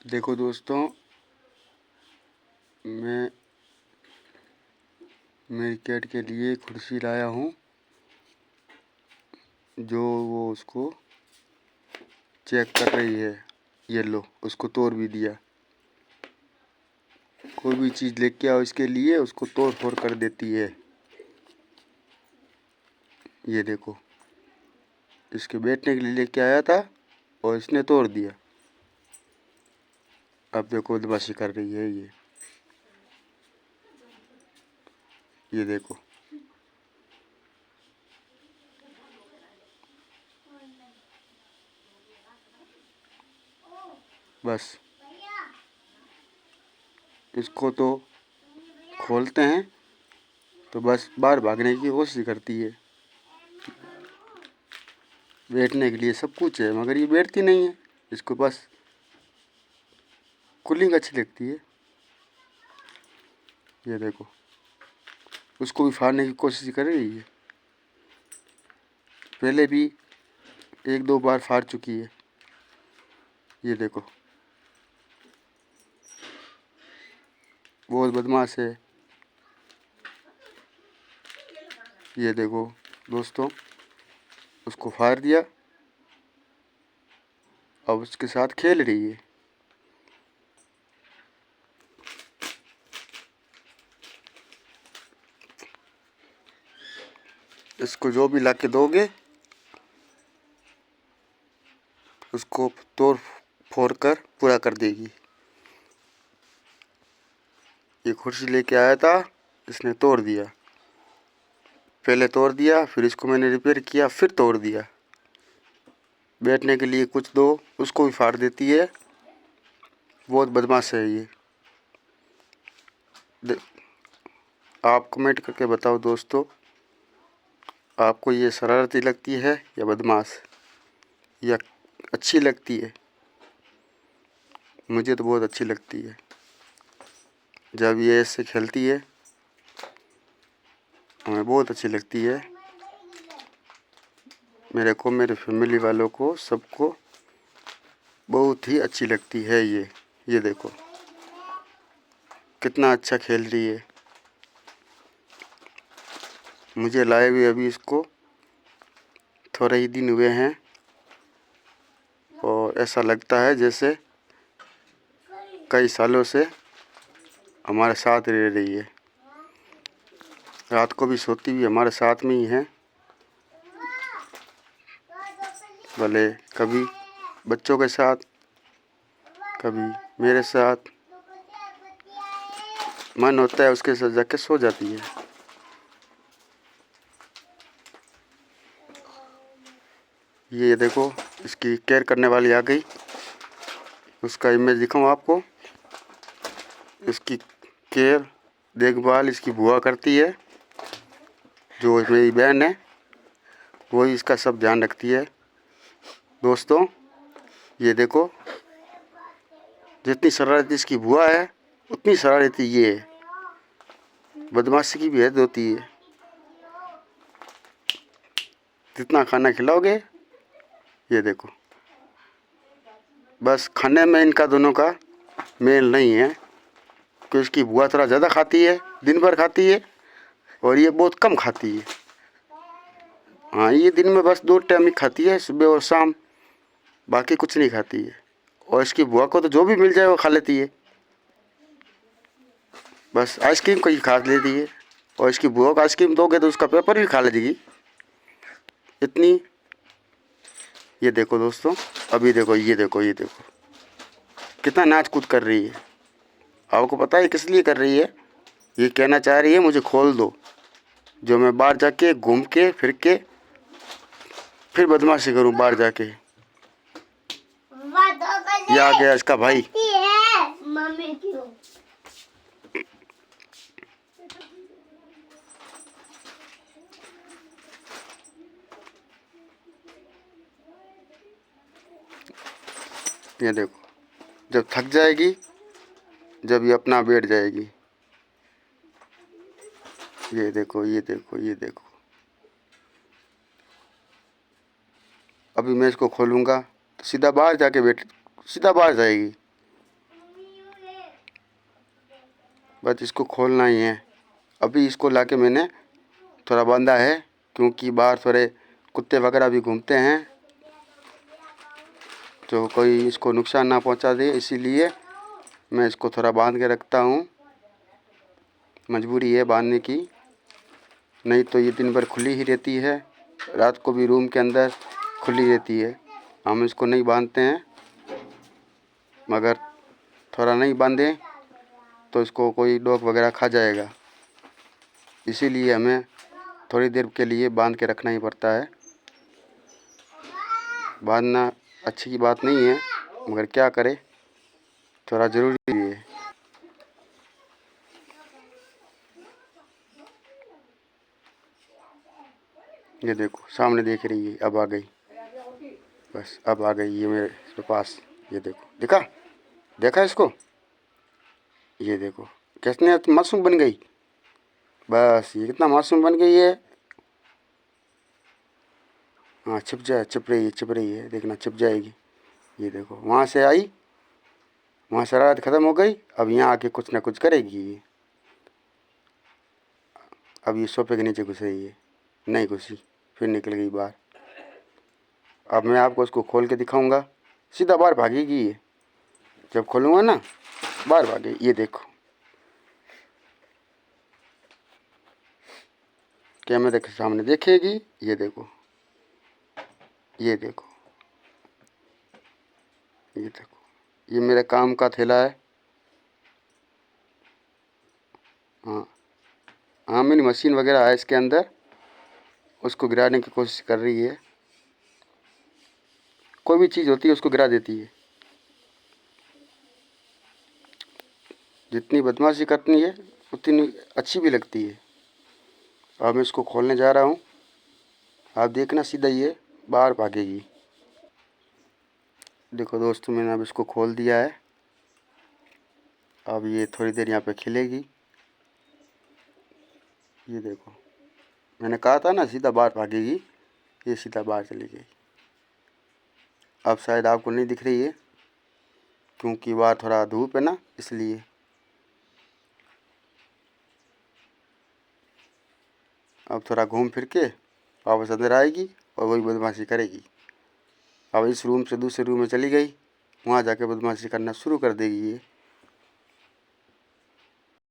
देखो दोस्तों, मैं मेरी कैट के लिए कुर्सी लाया हूँ जो वो उसको चेक कर रही है। ये लो, उसको तोड़ भी दिया। कोई भी चीज़ लेके आओ इसके लिए उसको तोड़ फोड़ कर देती है। ये देखो, इसके बैठने के लिए लेके आया था और इसने तोड़ दिया। अब देखो बदमाशी कर रही है ये देखो। बस इसको तो खोलते हैं तो बस बाहर भागने की कोशिश करती है। बैठने के लिए सब कुछ है मगर ये बैठती नहीं है। इसको बस कूलिंग अच्छी लगती है। ये देखो, उसको भी फाड़ने की कोशिश कर रही है। पहले भी एक दो बार फाड़ चुकी है। ये देखो, बहुत बदमाश है। ये देखो दोस्तों, उसको फाड़ दिया, अब उसके साथ खेल रही है। इसको जो भी लाके दोगे उसको तोड़ फोड़ कर पूरा कर देगी। ये कुर्सी लेके आया था, इसने तोड़ दिया। पहले तोड़ दिया, फिर इसको मैंने रिपेयर किया, फिर तोड़ दिया। बैठने के लिए कुछ दो, उसको भी फाड़ देती है। बहुत बदमाश है ये। आप कमेंट करके बताओ दोस्तों, आपको ये शरारती लगती है या बदमाश या अच्छी लगती है? मुझे तो बहुत अच्छी लगती है। जब ये ऐसे खेलती है हमें बहुत अच्छी लगती है। मेरे को, मेरे फैमिली वालों को, सबको बहुत ही अच्छी लगती है ये देखो कितना अच्छा खेल रही है। मुझे लाए हुए अभी इसको थोड़े ही दिन हुए हैं और ऐसा लगता है जैसे कई सालों से हमारे साथ रह रही है। रात को भी सोती भी हमारे साथ में ही है। भले कभी बच्चों के साथ, कभी मेरे साथ, मन होता है उसके साथ जाके सो जाती है। ये देखो, इसकी केयर करने वाली आ गई। उसका इमेज दिखाऊं आपको। इसकी केयर, देखभाल इसकी बुआ करती है। जो मेरी बहन है वो इसका सब ध्यान रखती है। दोस्तों ये देखो, जितनी शरारती इसकी बुआ है उतनी शरारती ये है। बदमाशी की भी हद होती है। जितना खाना खिलाओगे, ये देखो, बस खाने में इनका दोनों का मेल नहीं है। कि इसकी बुआ थोड़ा ज़्यादा खाती है, दिन भर खाती है, और ये बहुत कम खाती है। हाँ, ये दिन में बस 2 टाइम ही खाती है, सुबह और शाम। बाकी कुछ नहीं खाती है। और इसकी बुआ को तो जो भी मिल जाए वो खा लेती है। बस आइसक्रीम को ही खा लेती है। और इसकी बुआ को आइसक्रीम दोगे तो उसका पेपर भी खा लेगी। इतनी। ये देखो दोस्तों, अभी देखो, ये देखो, ये देखो कितना नाच कूद कर रही है। आपको पता है किस लिए कर रही है? ये कहना चाह रही है मुझे खोल दो, जो मैं बाहर जाके घूम के फिर के फिर बदमाशी करूं बाहर जाके। ये आ गया इसका भाई। ये देखो, जब थक जाएगी, जब ये अपना बैठ जाएगी। ये देखो, ये देखो, ये देखो। अभी मैं इसको खोलूँगा तो सीधा बाहर जाके सीधा बाहर जाएगी। बस इसको खोलना ही है। अभी इसको लाके मैंने थोड़ा बांधा है, क्योंकि बाहर थोड़े कुत्ते वगैरह भी घूमते हैं, तो कोई इसको नुकसान ना पहुंचा दे, इसीलिए मैं इसको थोड़ा बांध के रखता हूँ। मजबूरी है बांधने की, नहीं तो ये दिन भर खुली ही रहती है, रात को भी रूम के अंदर खुली रहती है। हम इसको नहीं बांधते हैं, मगर थोड़ा नहीं बांधे तो इसको कोई डॉग वगैरह खा जाएगा, इसीलिए हमें थोड़ी देर के लिए बांध के रखना ही पड़ता है। बांधना अच्छी की बात नहीं है, मगर क्या करें, थोड़ा ज़रूरी है। ये देखो सामने देख रही है, अब आ गई, बस अब आ गई ये मेरे पास। ये देखो, देखा इसको, ये देखो कितने मासूम बन गई। बस ये कितना मासूम बन गई है। हाँ छिप रही है, देखना छिप जाएगी। ये देखो वहाँ से आई, वहाँ शरारत ख़त्म हो गई, अब यहाँ आके कुछ ना कुछ करेगी ये। अब ये सोफे के नीचे घुस रही है, नहीं घुसी, फिर निकल गई बाहर। अब मैं आपको इसको खोल के दिखाऊंगा, सीधा बाहर भागेगी ये। जब खोलूँगा ना बाहर भागेगी। ये देखो कैमरे के सामने देखेगी। ये देखो, ये देखो, ये देखो, ये मेरे काम का थैला है। हाँ हाँ, मेरी मशीन वगैरह है इसके अंदर, उसको गिराने की कोशिश कर रही है। कोई भी चीज़ होती है उसको गिरा देती है। जितनी बदमाशी करती है उतनी अच्छी भी लगती है। अब मैं इसको खोलने जा रहा हूँ, आप देखना सीधा ये बाहर भागेगी। देखो दोस्तों, मैंने अब इसको खोल दिया है। अब ये थोड़ी देर यहाँ पे खिलेगी। ये देखो, मैंने कहा था ना सीधा बाहर भागेगी, ये सीधा बाहर चली गई। अब शायद आपको नहीं दिख रही है, क्योंकि बाहर थोड़ा धूप है ना, इसलिए। अब थोड़ा घूम फिर के वापस अंदर आएगी और वही बदमाशी करेगी। अब इस रूम से दूसरे रूम में चली गई, वहाँ जाके बदमाशी करना शुरू कर देगी ये।